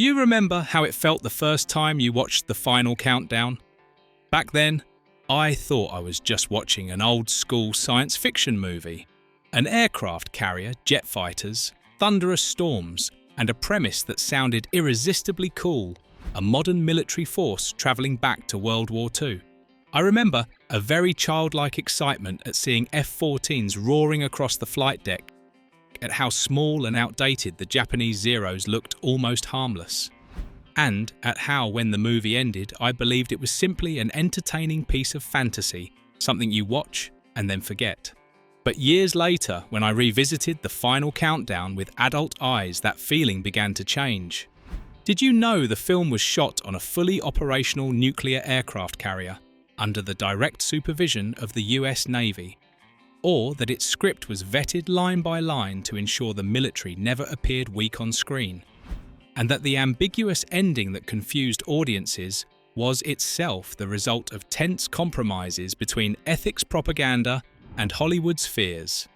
you remember how it felt the first time you watched the final countdown? Back then, I thought I was just watching an old-school science fiction movie. An aircraft carrier, jet fighters, thunderous storms, and a premise that sounded irresistibly cool, a modern military force travelling back to World War II. I remember a very childlike excitement at seeing F-14s roaring across the flight deck, at how small and outdated the Japanese Zeros looked almost harmless, and at how, when the movie ended, I believed it was simply an entertaining piece of fantasy, something you watch and then forget. But years later, when I revisited the final countdown with adult eyes, that feeling began to change. Did you know the film was shot on a fully operational nuclear aircraft carrier, under the direct supervision of the US Navy? Or that its script was vetted line by line to ensure the military never appeared weak on screen? And that the ambiguous ending that confused audiences was itself the result of tense compromises between ethics propaganda and Hollywood's fears?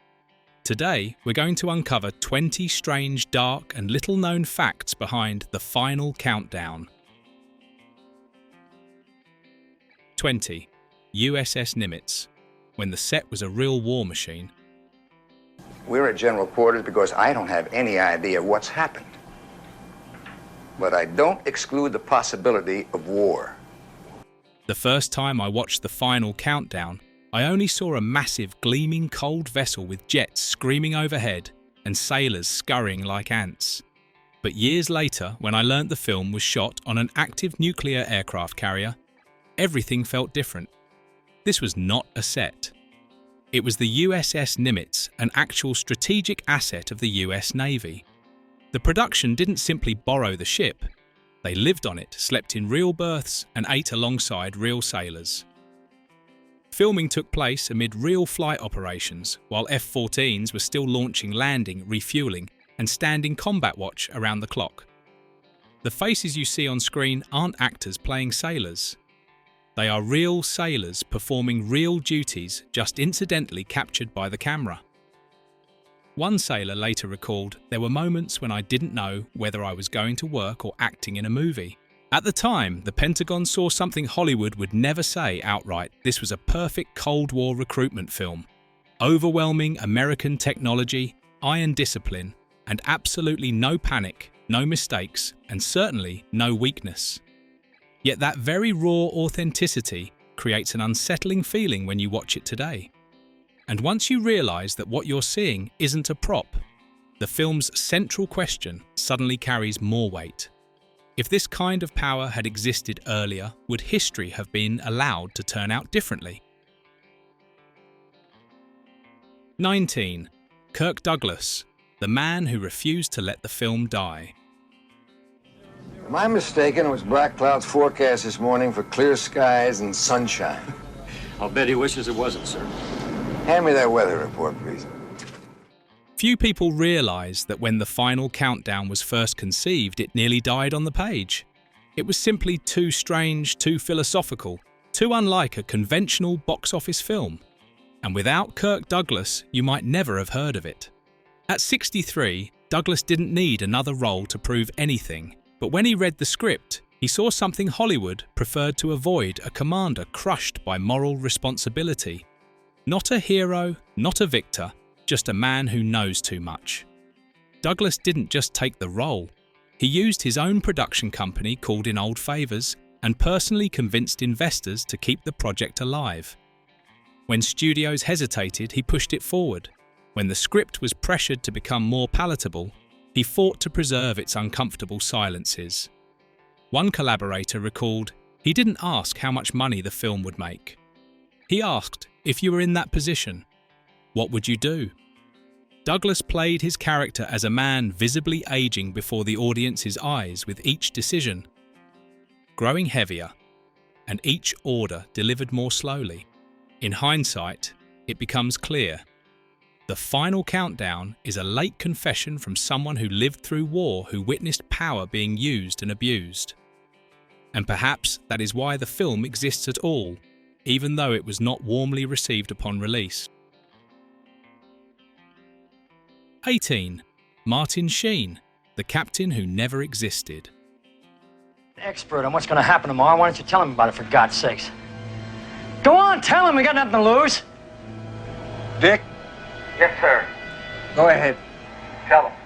Today, we're going to uncover 20 strange, dark, and little-known facts behind the final countdown. 20. USS Nimitz, when the set was a real war machine. We're at General Quarters because I don't have any idea what's happened. But I don't exclude the possibility of war. The first time I watched the final countdown, I only saw a massive, gleaming, cold vessel with jets screaming overhead and sailors scurrying like ants. But years later, when I learnt the film was shot on an active nuclear aircraft carrier, everything felt different. This was not a set. It was the USS Nimitz, an actual strategic asset of the US Navy. The production didn't simply borrow the ship. They lived on it, slept in real berths, and ate alongside real sailors. Filming took place amid real flight operations, while F-14s were still launching, landing, refueling, and standing combat watch around the clock. The faces you see on screen aren't actors playing sailors. They are real sailors performing real duties, just incidentally captured by the camera. One sailor later recalled, "There were moments when I didn't know whether I was going to work or acting in a movie. At the time, the Pentagon saw something Hollywood would never say outright. This was a perfect Cold War recruitment film. Overwhelming American technology, iron discipline, and absolutely no panic, no mistakes, and certainly no weakness." Yet that very raw authenticity creates an unsettling feeling when you watch it today. And once you realise that what you're seeing isn't a prop, the film's central question suddenly carries more weight. If this kind of power had existed earlier, would history have been allowed to turn out differently? 19. Kirk Douglas, the man who refused to let the film die. Am I mistaken? It was black clouds forecast this morning for clear skies and sunshine. I'll bet he wishes it wasn't, sir. Hand me that weather report, please. Few people realise that when the final countdown was first conceived, it nearly died on the page. It was simply too strange, too philosophical, too unlike a conventional box office film. And without Kirk Douglas, you might never have heard of it. At 63, Douglas didn't need another role to prove anything, but when he read the script, he saw something Hollywood preferred to avoid: a commander crushed by moral responsibility. Not a hero, not a victor, just a man who knows too much. Douglas didn't just take the role. He used his own production company, called in old favours, and personally convinced investors to keep the project alive. When studios hesitated, he pushed it forward. When the script was pressured to become more palatable, he fought to preserve its uncomfortable silences. One collaborator recalled, he didn't ask how much money the film would make. He asked, if you were in that position, what would you do? Douglas played his character as a man visibly aging before the audience's eyes with each decision, growing heavier, and each order delivered more slowly. In hindsight, it becomes clear. The final countdown is a late confession from someone who lived through war, who witnessed power being used and abused. And perhaps that is why the film exists at all, even though it was not warmly received upon release. 18. Martin Sheen, the captain who never existed. Expert on what's going to happen tomorrow. Why don't you tell him about it, for God's sakes? Go on, tell him. We got nothing to lose. Dick? Yes, sir. Go ahead. Tell him.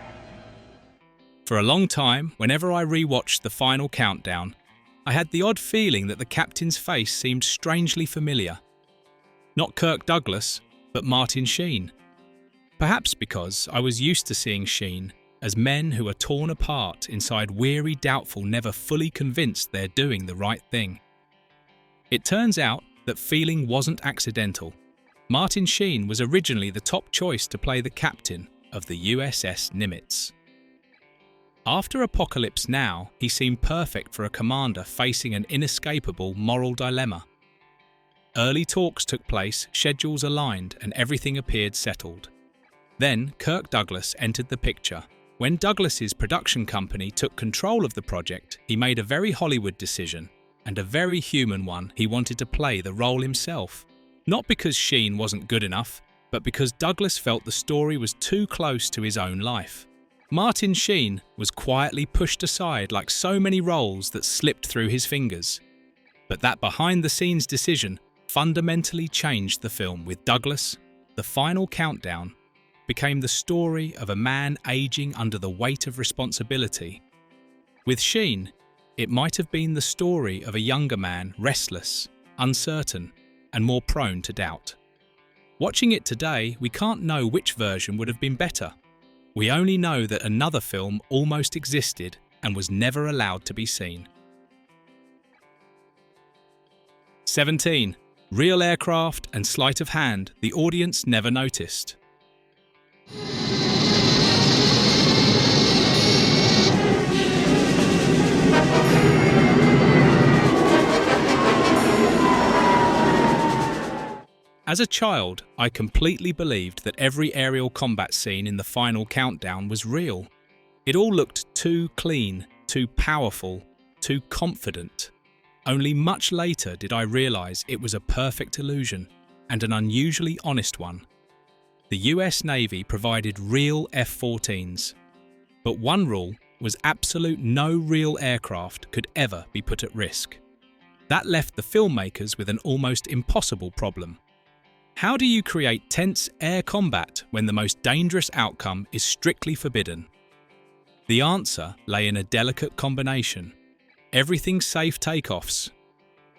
For a long time, whenever I rewatched the final countdown, I had the odd feeling that the captain's face seemed strangely familiar. Not Kirk Douglas, but Martin Sheen. Perhaps because I was used to seeing Sheen as men who are torn apart inside weary, doubtful, never fully convinced they're doing the right thing. It turns out that feeling wasn't accidental. Martin Sheen was originally the top choice to play the captain of the USS Nimitz. After Apocalypse Now, he seemed perfect for a commander facing an inescapable moral dilemma. Early talks took place, schedules aligned, and everything appeared settled. Then Kirk Douglas entered the picture. When Douglas's production company took control of the project, he made a very Hollywood decision, and a very human one. He wanted to play the role himself. Not because Sheen wasn't good enough, but because Douglas felt the story was too close to his own life. Martin Sheen was quietly pushed aside like so many roles that slipped through his fingers. But that behind-the-scenes decision fundamentally changed the film. With Douglas, the final countdown became the story of a man aging under the weight of responsibility. With Sheen, it might have been the story of a younger man, restless, uncertain, and more prone to doubt. Watching it today, we can't know which version would have been better. We only know that another film almost existed and was never allowed to be seen. 17. Real aircraft and sleight of hand the audience never noticed. As a child, I completely believed that every aerial combat scene in the final countdown was real. It all looked too clean, too powerful, too confident. Only much later did I realise it was a perfect illusion, and an unusually honest one. The US Navy provided real F-14s. But one rule was absolute: no real aircraft could ever be put at risk. That left the filmmakers with an almost impossible problem. How do you create tense air combat when the most dangerous outcome is strictly forbidden? The answer lay in a delicate combination. Everything safe takeoffs.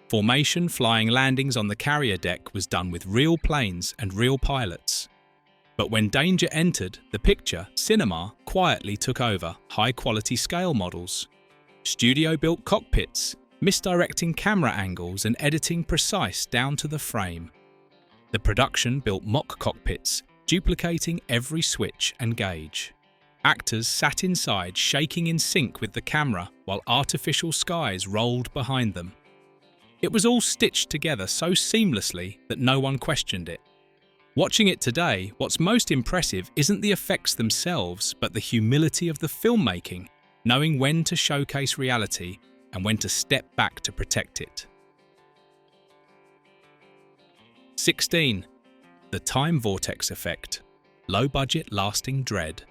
Formation flying landings on the carrier deck was done with real planes and real pilots. But when danger entered the picture, cinema quietly took over. High-quality scale models, studio-built cockpits, misdirecting camera angles and editing precise down to the frame. The production built mock cockpits, duplicating every switch and gauge. Actors sat inside, shaking in sync with the camera, while artificial skies rolled behind them. It was all stitched together so seamlessly that no one questioned it. Watching it today, what's most impressive isn't the effects themselves, but the humility of the filmmaking, knowing when to showcase reality and when to step back to protect it. 16. The time vortex effect. Low budget, lasting dread.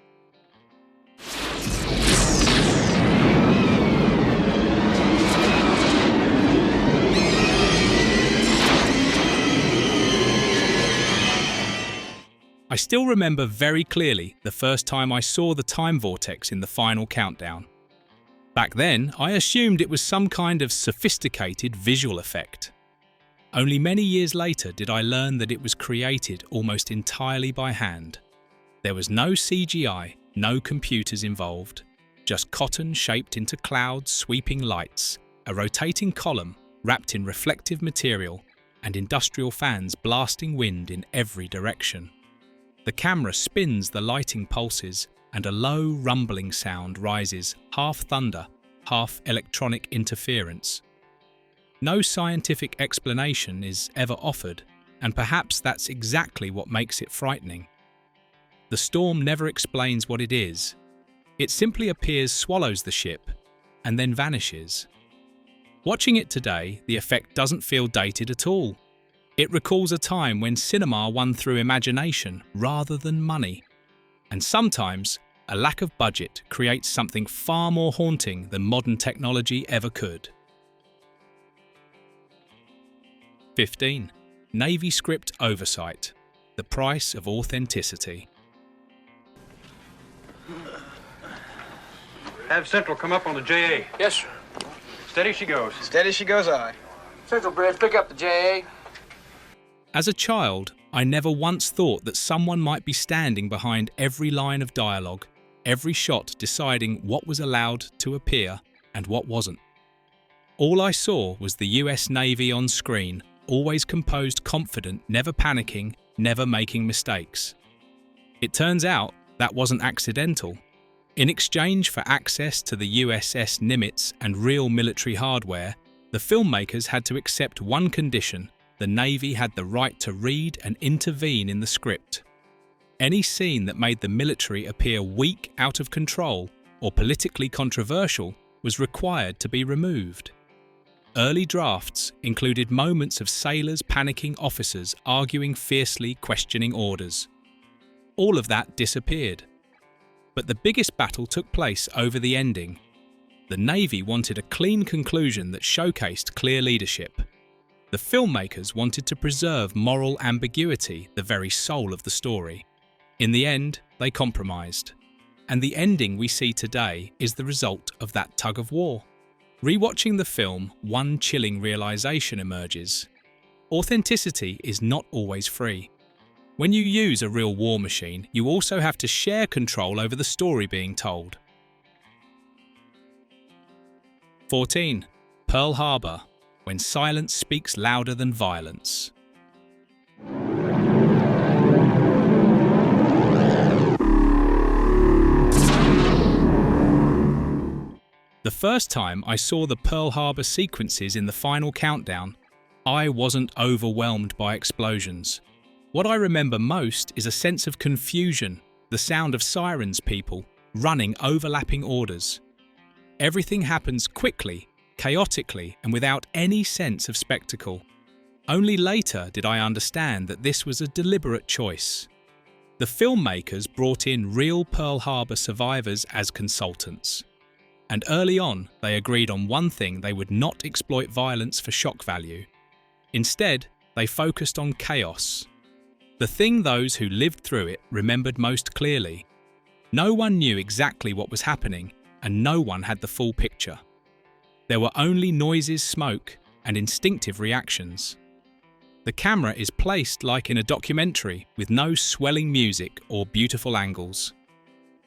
I still remember very clearly the first time I saw the time vortex in the final countdown. Back then, I assumed it was some kind of sophisticated visual effect. Only many years later did I learn that it was created almost entirely by hand. There was no CGI, no computers involved, just cotton shaped into clouds, sweeping lights, a rotating column wrapped in reflective material, and industrial fans blasting wind in every direction. The camera spins the lighting pulses, and a low rumbling sound rises, half thunder, half electronic interference. No scientific explanation is ever offered, and perhaps that's exactly what makes it frightening. The storm never explains what it is. It simply appears, swallows the ship, and then vanishes. Watching it today, the effect doesn't feel dated at all. It recalls a time when cinema won through imagination rather than money. And sometimes, a lack of budget creates something far more haunting than modern technology ever could. 15. Navy script oversight. The price of authenticity. Have Central come up on the JA. Yes, sir. Steady she goes. Steady she goes, aye. Central Bridge, pick up the JA. As a child, I never once thought that someone might be standing behind every line of dialogue, every shot deciding what was allowed to appear and what wasn't. All I saw was the US Navy on screen, always composed, confident, never panicking, never making mistakes. It turns out that wasn't accidental. In exchange for access to the USS Nimitz and real military hardware, the filmmakers had to accept one condition: the Navy had the right to read and intervene in the script. Any scene that made the military appear weak, out of control, or politically controversial was required to be removed. Early drafts included moments of sailors panicking, officers arguing fiercely, questioning orders. All of that disappeared. But the biggest battle took place over the ending. The Navy wanted a clean conclusion that showcased clear leadership. The filmmakers wanted to preserve moral ambiguity, the very soul of the story. In the end, they compromised. And the ending we see today is the result of that tug of war. Rewatching the film, one chilling realization emerges. Authenticity is not always free. When you use a real war machine, you also have to share control over the story being told. 14. Pearl Harbor. When silence speaks louder than violence. The first time I saw the Pearl Harbor sequences in the final countdown, I wasn't overwhelmed by explosions. What I remember most is a sense of confusion, the sound of sirens, people running overlapping orders. Everything happens quickly, chaotically, and without any sense of spectacle. Only later did I understand that this was a deliberate choice. The filmmakers brought in real Pearl Harbor survivors as consultants. And early on, they agreed on one thing: they would not exploit violence for shock value. Instead, they focused on chaos. The thing those who lived through it remembered most clearly. No one knew exactly what was happening, and no one had the full picture. There were only noises, smoke, and instinctive reactions. The camera is placed like in a documentary, with no swelling music or beautiful angles.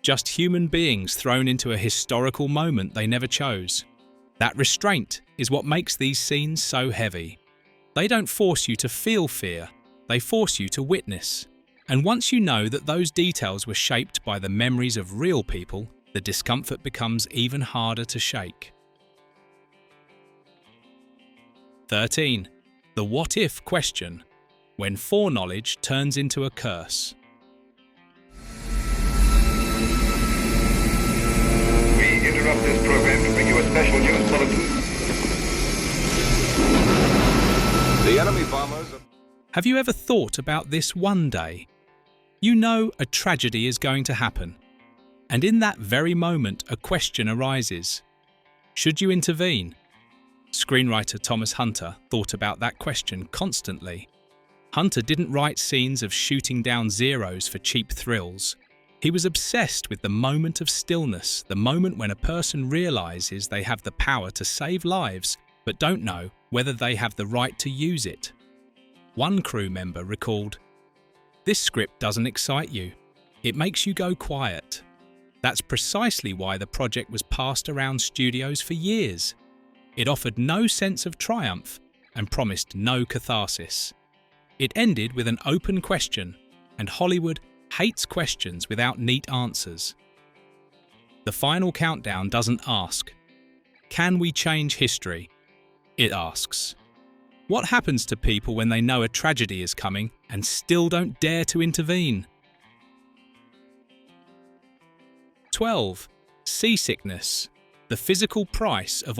Just human beings thrown into a historical moment they never chose. That restraint is what makes these scenes so heavy. They don't force you to feel fear, they force you to witness. And once you know that those details were shaped by the memories of real people, the discomfort becomes even harder to shake. 13. The what-if question. When foreknowledge turns into a curse. We interrupt this program to bring you a special news bulletin. The enemy bombers... Have you ever thought about this one day? You know a tragedy is going to happen. And in that very moment, a question arises. Should you intervene? Screenwriter Thomas Hunter thought about that question constantly. Hunter didn't write scenes of shooting down Zeros for cheap thrills. He was obsessed with the moment of stillness, the moment when a person realizes they have the power to save lives, but don't know whether they have the right to use it. One crew member recalled, "This script doesn't excite you. It makes you go quiet." That's precisely why the project was passed around studios for years. It offered no sense of triumph and promised no catharsis. It ended with an open question, and Hollywood hates questions without neat answers. The final countdown doesn't ask, "Can we change history?" It asks, what happens to people when they know a tragedy is coming and still don't dare to intervene? 12. Seasickness. The physical price of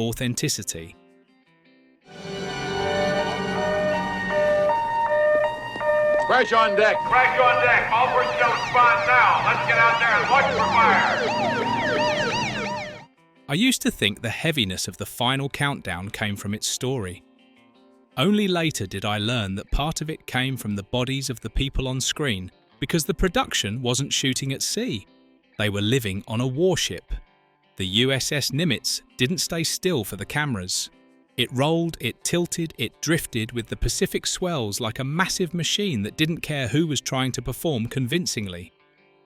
Square Crash on deck. Crash on deck. All personnel respond now. Let's get out there and watch for fire. I used to think the heaviness of the final countdown came from its story. Only later did I learn that part of it came from the bodies of the people on screen, because the production wasn't shooting at sea. They were living on a warship. The USS Nimitz didn't stay still for the cameras. It rolled, it tilted, it drifted with the Pacific swells like a massive machine that didn't care who was trying to perform convincingly.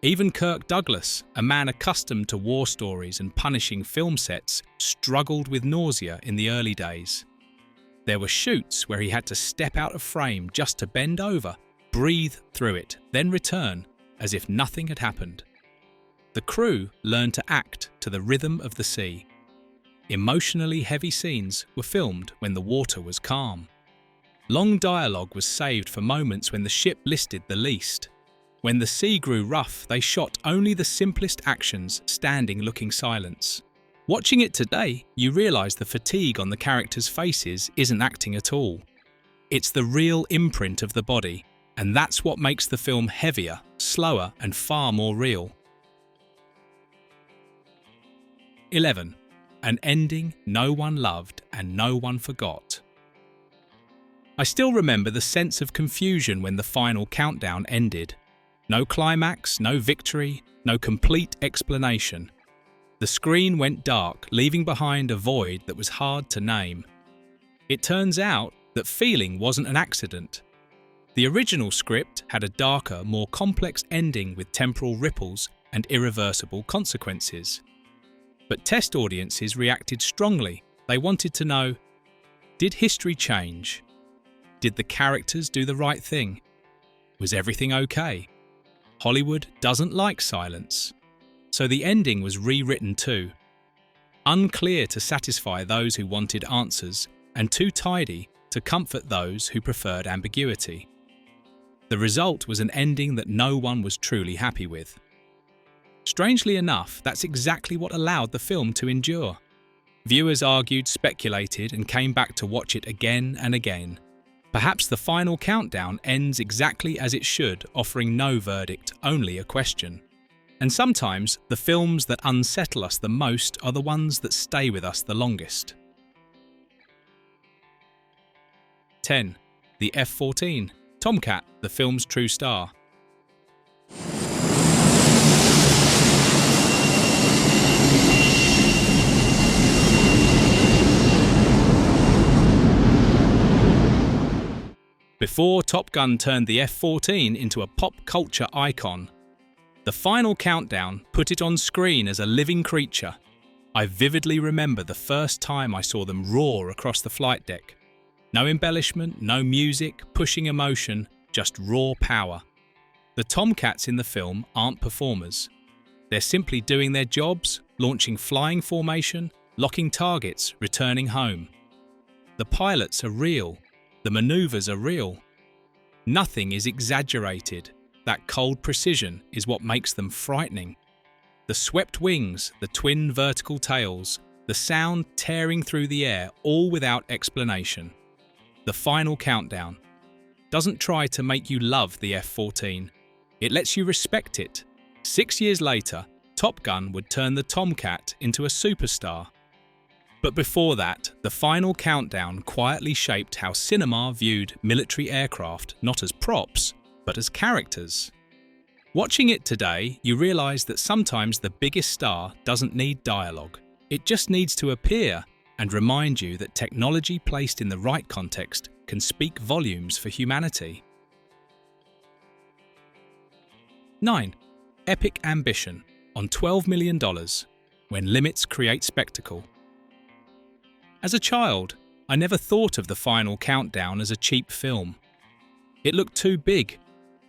Even Kirk Douglas, a man accustomed to war stories and punishing film sets, struggled with nausea in the early days. There were shoots where he had to step out of frame just to bend over, breathe through it, then return, as if nothing had happened. The crew learned to act to the rhythm of the sea. Emotionally heavy scenes were filmed when the water was calm. Long dialogue was saved for moments when the ship listed the least. When the sea grew rough, they shot only the simplest actions, standing looking silence. Watching it today, you realise the fatigue on the characters' faces isn't acting at all. It's the real imprint of the body, and that's what makes the film heavier, slower, and far more real. 11. An ending no one loved and no one forgot. I still remember the sense of confusion when the final countdown ended. No climax, no victory, no complete explanation. The screen went dark, leaving behind a void that was hard to name. It turns out that feeling wasn't an accident. The original script had a darker, more complex ending with temporal ripples and irreversible consequences. But test audiences reacted strongly. They wanted to know, did history change? Did the characters do the right thing? Was everything okay? Hollywood doesn't like silence. So the ending was rewritten too. Unclear to satisfy those who wanted answers, and too tidy to comfort those who preferred ambiguity. The result was an ending that no one was truly happy with. Strangely enough, that's exactly what allowed the film to endure. Viewers argued, speculated, and came back to watch it again and again. Perhaps the final countdown ends exactly as it should, offering no verdict, only a question. And sometimes, the films that unsettle us the most are the ones that stay with us the longest. 10. The F-14, Tomcat, the film's true star. Before Top Gun turned the F-14 into a pop culture icon, the final countdown put it on screen as a living creature. I vividly remember the first time I saw them roar across the flight deck. No embellishment, no music, pushing emotion, just raw power. The Tomcats in the film aren't performers. They're simply doing their jobs, launching flying formation, locking targets, returning home. The pilots are real. The maneuvers are real. Nothing is exaggerated. That cold precision is what makes them frightening. The swept wings, the twin vertical tails, the sound tearing through the air, all without explanation. The final countdown doesn't try to make you love the F-14. It lets you respect it. 6 years later, Top Gun would turn the Tomcat into a superstar. But before that, the final countdown quietly shaped how cinema viewed military aircraft not as props, but as characters. Watching it today, you realise that sometimes the biggest star doesn't need dialogue. It just needs to appear and remind you that technology placed in the right context can speak volumes for humanity. 9. Epic ambition on $12 million when limits create spectacle. As a child, I never thought of the final countdown as a cheap film. It looked too big,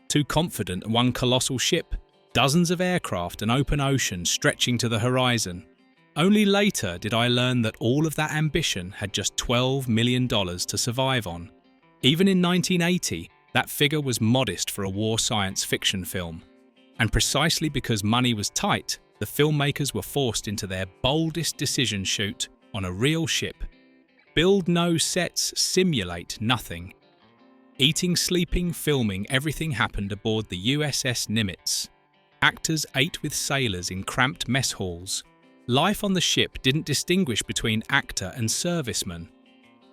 too confident, one colossal ship, dozens of aircraft, an open ocean stretching to the horizon. Only later did I learn that all of that ambition had just $12 million to survive on. Even in 1980, that figure was modest for a war science fiction film. And precisely because money was tight, the filmmakers were forced into their boldest decision shoot on a real ship. Build no sets, simulate nothing. Eating, sleeping, filming, everything happened aboard the USS Nimitz. Actors ate with sailors in cramped mess halls. Life on the ship didn't distinguish between actor and serviceman.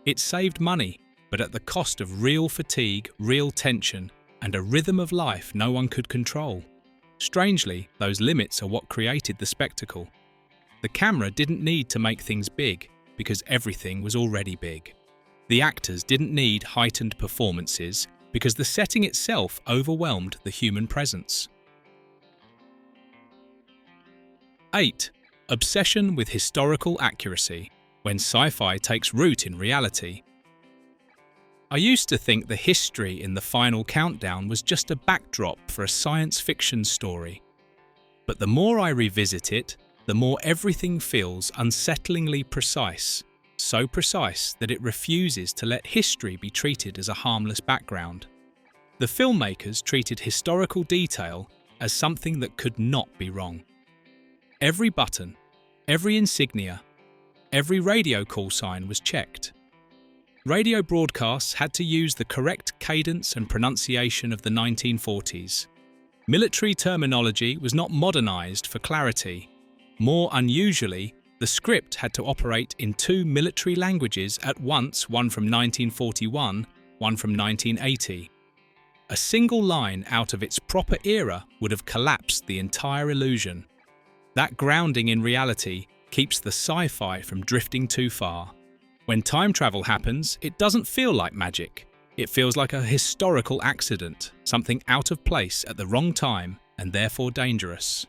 It saved money, but at the cost of real fatigue, real tension, and a rhythm of life no one could control. Strangely, those limits are what created the spectacle. The camera didn't need to make things big, because everything was already big. The actors didn't need heightened performances, because the setting itself overwhelmed the human presence. 8. Obsession with historical accuracy, when sci-fi takes root in reality. I used to think the history in the final countdown was just a backdrop for a science fiction story. But the more I revisit it, the more everything feels unsettlingly precise, so precise that it refuses to let history be treated as a harmless background. The filmmakers treated historical detail as something that could not be wrong. Every button, every insignia, every radio call sign was checked. Radio broadcasts had to use the correct cadence and pronunciation of the 1940s. Military terminology was not modernized for clarity. More unusually, the script had to operate in 2 military languages at once, one from 1941, one from 1980. A single line out of its proper era would have collapsed the entire illusion. That grounding in reality keeps the sci-fi from drifting too far. When time travel happens, it doesn't feel like magic. It feels like a historical accident, something out of place at the wrong time and therefore dangerous.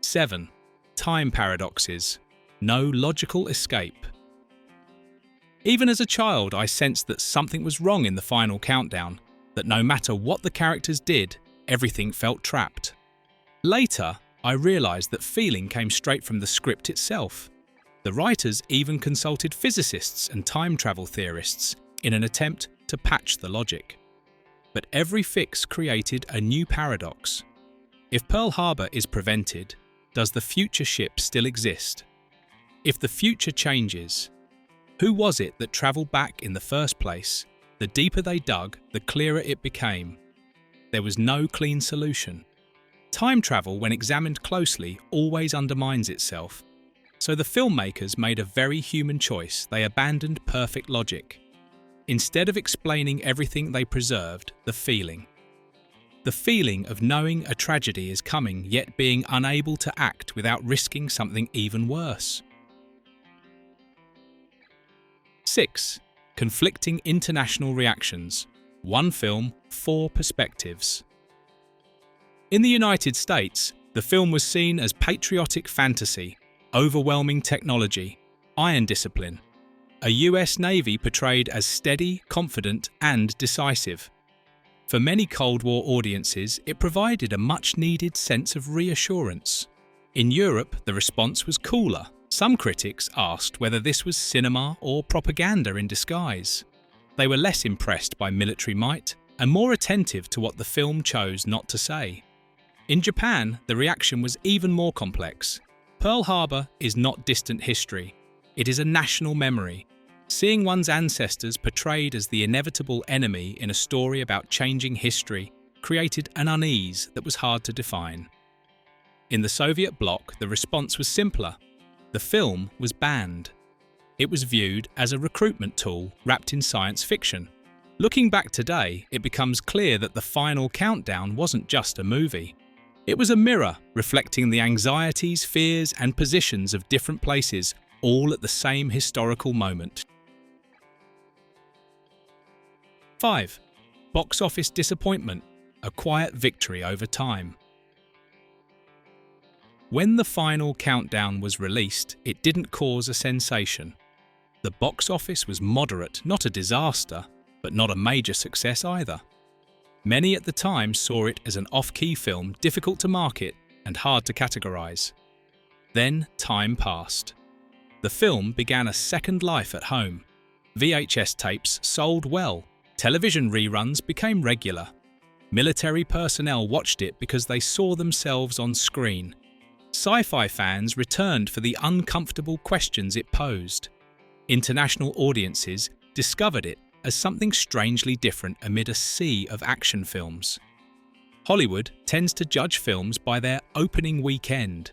7. Time paradoxes. No logical escape. Even as a child, I sensed that something was wrong in the final countdown, that no matter what the characters did, everything felt trapped. Later, I realized that feeling came straight from the script itself. The writers even consulted physicists and time travel theorists in an attempt to patch the logic. But every fix created a new paradox. If Pearl Harbor is prevented, does the future ship still exist? If the future changes, who was it that traveled back in the first place? The deeper they dug, the clearer it became. There was no clean solution. Time travel, when examined closely, always undermines itself. So the filmmakers made a very human choice. They abandoned perfect logic. Instead of explaining everything, they preserved the feeling. The feeling of knowing a tragedy is coming, yet being unable to act without risking something even worse. 6. Conflicting international reactions. One film, 4 perspectives. In the United States, the film was seen as patriotic fantasy, overwhelming technology, iron discipline. A US Navy portrayed as steady, confident, and decisive. For many Cold War audiences, it provided a much-needed sense of reassurance. In Europe, the response was cooler. Some critics asked whether this was cinema or propaganda in disguise. They were less impressed by military might and more attentive to what the film chose not to say. In Japan, the reaction was even more complex. Pearl Harbor is not distant history. It is a national memory. Seeing one's ancestors portrayed as the inevitable enemy in a story about changing history created an unease that was hard to define. In the Soviet bloc, the response was simpler. The film was banned. It was viewed as a recruitment tool wrapped in science fiction. Looking back today, it becomes clear that the final countdown wasn't just a movie. It was a mirror reflecting the anxieties, fears, and positions of different places, all at the same historical moment. 5. Box office disappointment, a quiet victory over time. When the final countdown was released, it didn't cause a sensation. The box office was moderate, not a disaster, but not a major success either. Many at the time saw it as an off-key film, difficult to market and hard to categorize. Then time passed. The film began a second life at home. VHS tapes sold well. Television reruns became regular. Military personnel watched it because they saw themselves on screen. Sci-fi fans returned for the uncomfortable questions it posed. International audiences discovered it as something strangely different amid a sea of action films. Hollywood tends to judge films by their opening weekend,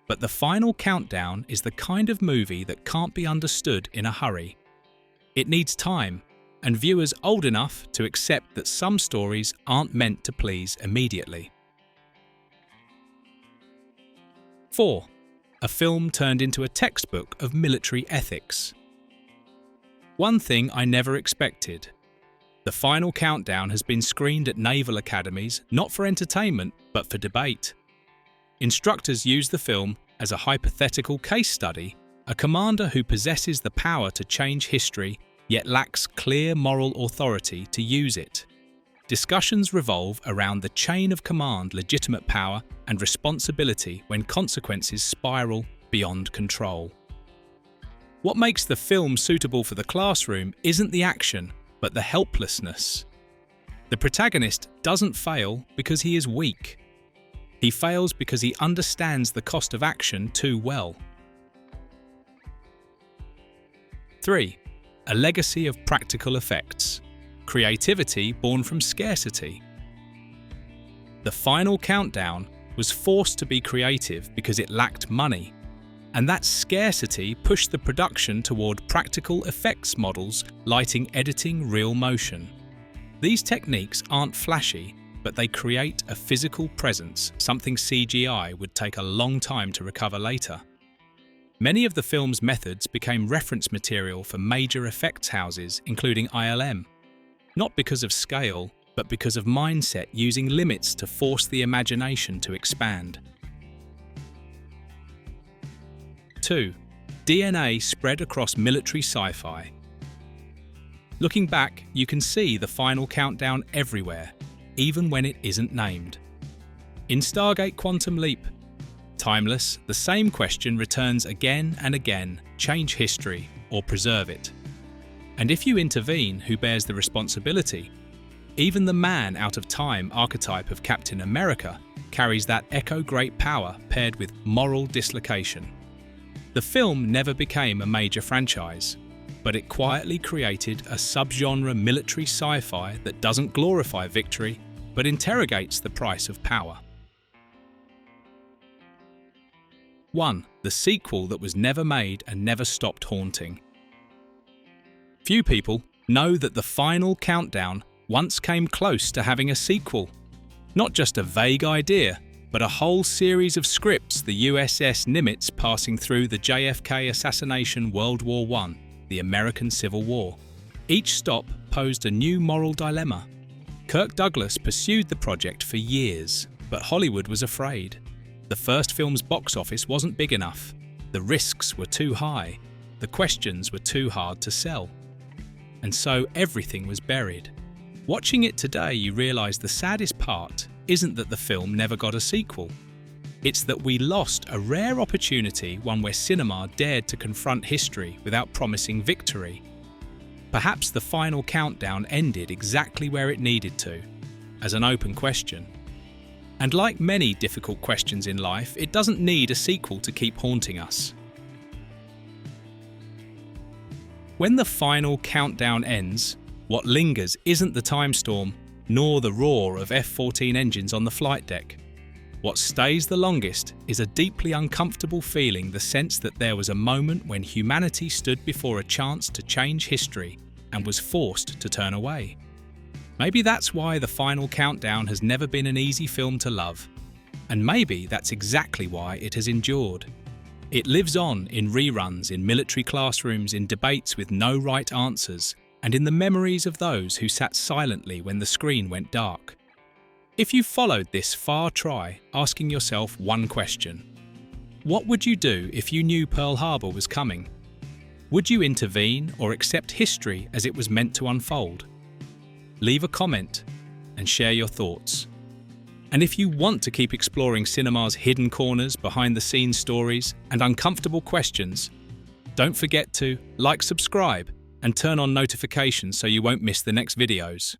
but The Final Countdown is the kind of movie that can't be understood in a hurry. It needs time, and viewers old enough to accept that some stories aren't meant to please immediately. 4. A film turned into a textbook of military ethics. One thing I never expected. The Final Countdown has been screened at naval academies not for entertainment but for debate. Instructors use the film as a hypothetical case study, a commander who possesses the power to change history yet lacks clear moral authority to use it. Discussions revolve around the chain of command, legitimate power, and responsibility when consequences spiral beyond control. What makes the film suitable for the classroom isn't the action, but the helplessness. The protagonist doesn't fail because he is weak. He fails because he understands the cost of action too well. 3. A legacy of practical effects. Creativity born from scarcity. The Final Countdown was forced to be creative because it lacked money, and that scarcity pushed the production toward practical effects models, lighting, editing, real motion. These techniques aren't flashy, but they create a physical presence, something CGI would take a long time to recover later. Many of the film's methods became reference material for major effects houses, including ILM. Not because of scale, but because of mindset using limits to force the imagination to expand. 2. DNA spread across military sci-fi. Looking back, you can see The Final Countdown everywhere, even when it isn't named. In Stargate Quantum Leap, timeless, the same question returns again and again: change history or preserve it. And if you intervene, who bears the responsibility? Even the man out of time archetype of Captain America carries that echo great power paired with moral dislocation. The film never became a major franchise, but it quietly created a subgenre military sci-fi that doesn't glorify victory, but interrogates the price of power. 1. The sequel that was never made and never stopped haunting. Few people know that The Final Countdown once came close to having a sequel. Not just a vague idea, but a whole series of scripts, the USS Nimitz passing through the JFK assassination, World War I, the American Civil War. Each stop posed a new moral dilemma. Kirk Douglas pursued the project for years, but Hollywood was afraid. The first film's box office wasn't big enough. The risks were too high. The questions were too hard to sell. And so everything was buried. Watching it today, you realise the saddest part isn't that the film never got a sequel. It's that we lost a rare opportunity, one where cinema dared to confront history without promising victory. Perhaps The Final Countdown ended exactly where it needed to, as an open question. And like many difficult questions in life, it doesn't need a sequel to keep haunting us. When The Final Countdown ends, what lingers isn't the time storm, nor the roar of F-14 engines on the flight deck. What stays the longest is a deeply uncomfortable feeling, the sense that there was a moment when humanity stood before a chance to change history and was forced to turn away. Maybe that's why The Final Countdown has never been an easy film to love. And maybe that's exactly why it has endured. It lives on in reruns, in military classrooms, in debates with no right answers, and in the memories of those who sat silently when the screen went dark. If you followed this far, try asking yourself one question. What would you do if you knew Pearl Harbor was coming? Would you intervene or accept history as it was meant to unfold? Leave a comment and share your thoughts. And if you want to keep exploring cinema's hidden corners, behind-the-scenes stories, and uncomfortable questions, don't forget to like, subscribe, and turn on notifications so you won't miss the next videos.